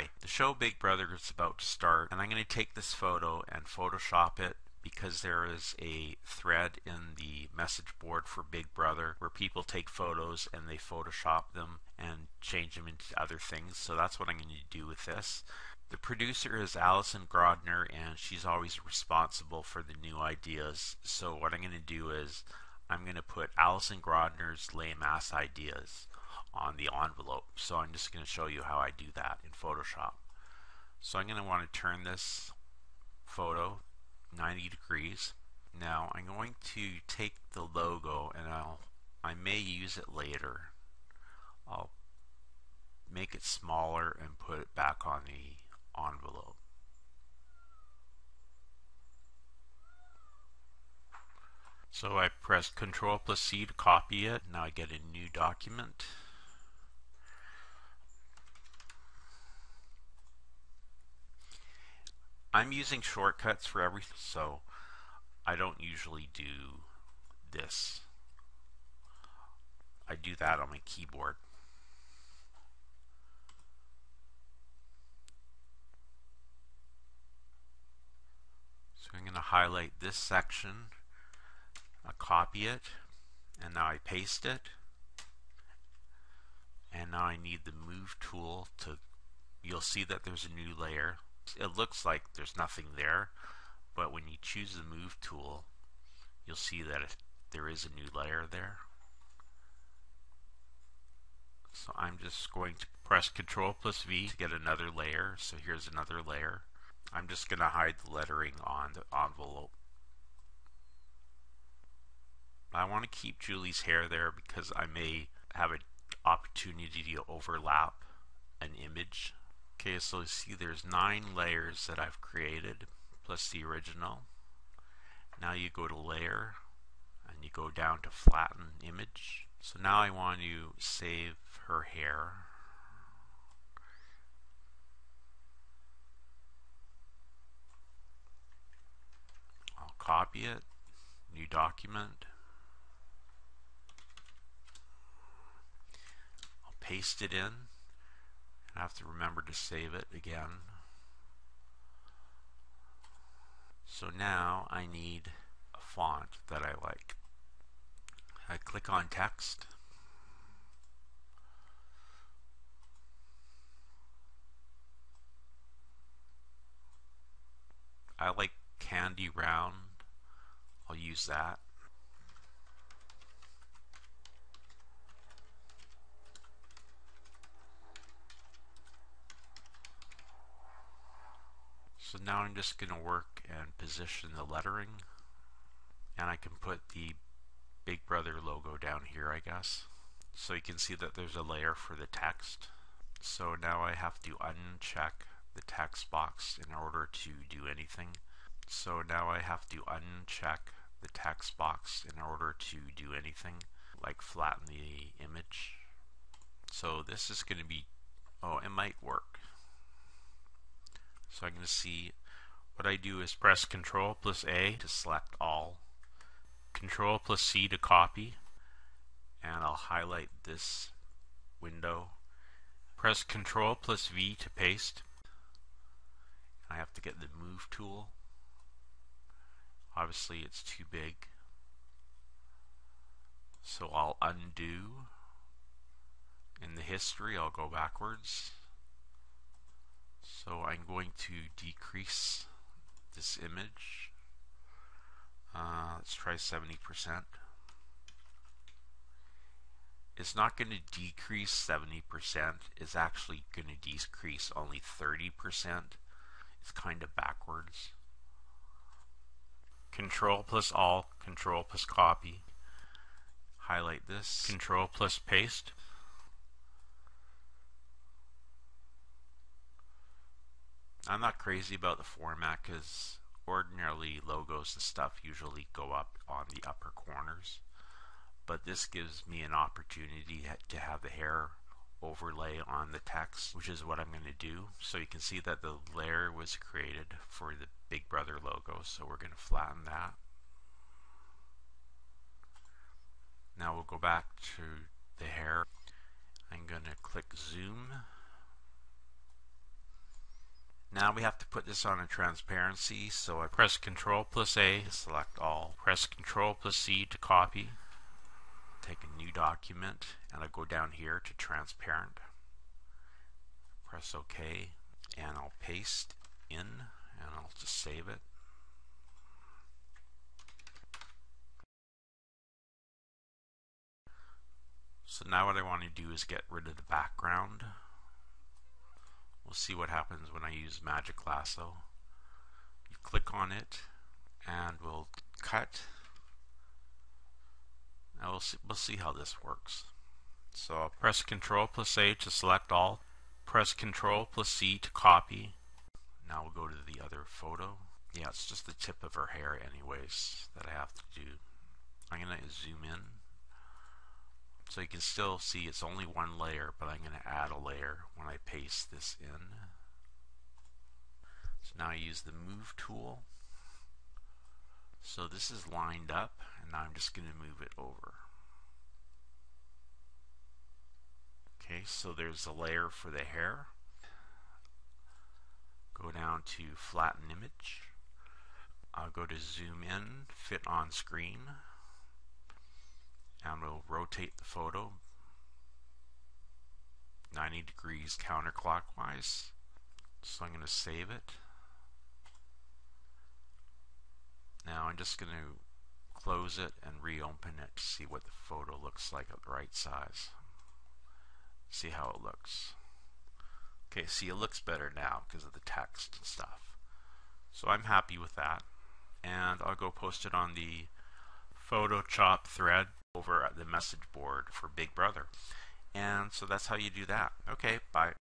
Hi, the show Big Brother is about to start, and I'm going to take this photo and Photoshop it because there is a thread in the message board for Big Brother where people take photos and they Photoshop them and change them into other things. So that's what I'm going to do with this. The producer is Allison Grodner, and she's always responsible for the new ideas. So what I'm going to do is I'm going to put Allison Grodner's lame ass ideas on the envelope. So I'm just going to show you how I do that in Photoshop. So I'm going to want to turn this photo 90 degrees. Now I'm going to take the logo and I may use it later. I'll make it smaller and put it back on the envelope. So I press Ctrl plus C to copy it. Now I get a new document. I'm using shortcuts for everything, so I don't usually do this. I do that on my keyboard. So I'm going to highlight this section, I copy it, and now I paste it. And now I need the move tool to, you'll see that there's a new layer. It looks like there's nothing there, but when you choose the move tool, you'll see that there is a new layer there. So I'm just going to press Ctrl plus V to get another layer. So here's another layer. I'm just going to hide the lettering on the envelope. I want to keep Julie's hair there because I may have an opportunity to overlap an image. Okay, so you see there's 9 layers that I've created plus the original. Now you go to layer and you go down to flatten image. So now I want to save her hair. I'll copy it, new document. I'll paste it in. I have to remember to save it again. So now I need a font that I like. I click on text. I like Candy Round. I'll use that. So now I'm just going to work and position the lettering, and I can put the Big Brother logo down here, I guess. So you can see that there's a layer for the text. So now I have to uncheck the text box in order to do anything. So now I have to uncheck the text box in order to do anything, like flatten the image. So this is going to be, oh, it might work. So I'm going to see, what I do is press Ctrl plus A to select all, Ctrl plus C to copy, and I'll highlight this window. Press Ctrl plus V to paste. I have to get the move tool. Obviously it's too big. So I'll undo. In the history, I'll go backwards. So I'm going to decrease this image. Let's try 70%. It's not going to decrease 70%. It's actually going to decrease only 30%. It's kind of backwards. Control plus Alt, Control plus copy. Highlight this. Control plus paste. I'm not crazy about the format because ordinarily logos and stuff usually go up on the upper corners, but this gives me an opportunity to have the hair overlay on the text, which is what I'm going to do. So you can see that the layer was created for the Big Brother logo, so we're going to flatten that. Now we'll go back to the hair. I'm going to click zoom. Now we have to put this on a transparency, so I press Ctrl+A to select all, press Ctrl+C to copy, take a new document, and I go down here to transparent, press OK, and I'll paste in, and I'll just save it. So now what I want to do is get rid of the background. We'll see what happens when I use Magic Lasso. You click on it and we'll cut. And we'll see how this works. So I'll press Ctrl+A to select all, press Ctrl+C to copy. Now we'll go to the other photo. Yeah, it's just the tip of her hair anyways that I have to do. I'm going to zoom in. So you can still see it's only one layer, but I'm going to add a layer when I paste this in. So now I use the Move tool. So this is lined up, and now I'm just going to move it over. Okay, so there's a layer for the hair. Go down to Flatten Image. I'll go to Zoom In, Fit on Screen. And we'll rotate the photo 90 degrees counterclockwise. So I'm going to save it. Now I'm just going to close it and reopen it to see what the photo looks like at the right size. See how it looks. Okay, see, it looks better now because of the text and stuff. So I'm happy with that. And I'll go post it on the Photoshop thread over at the message board for Big Brother. And so that's how you do that. Okay, bye.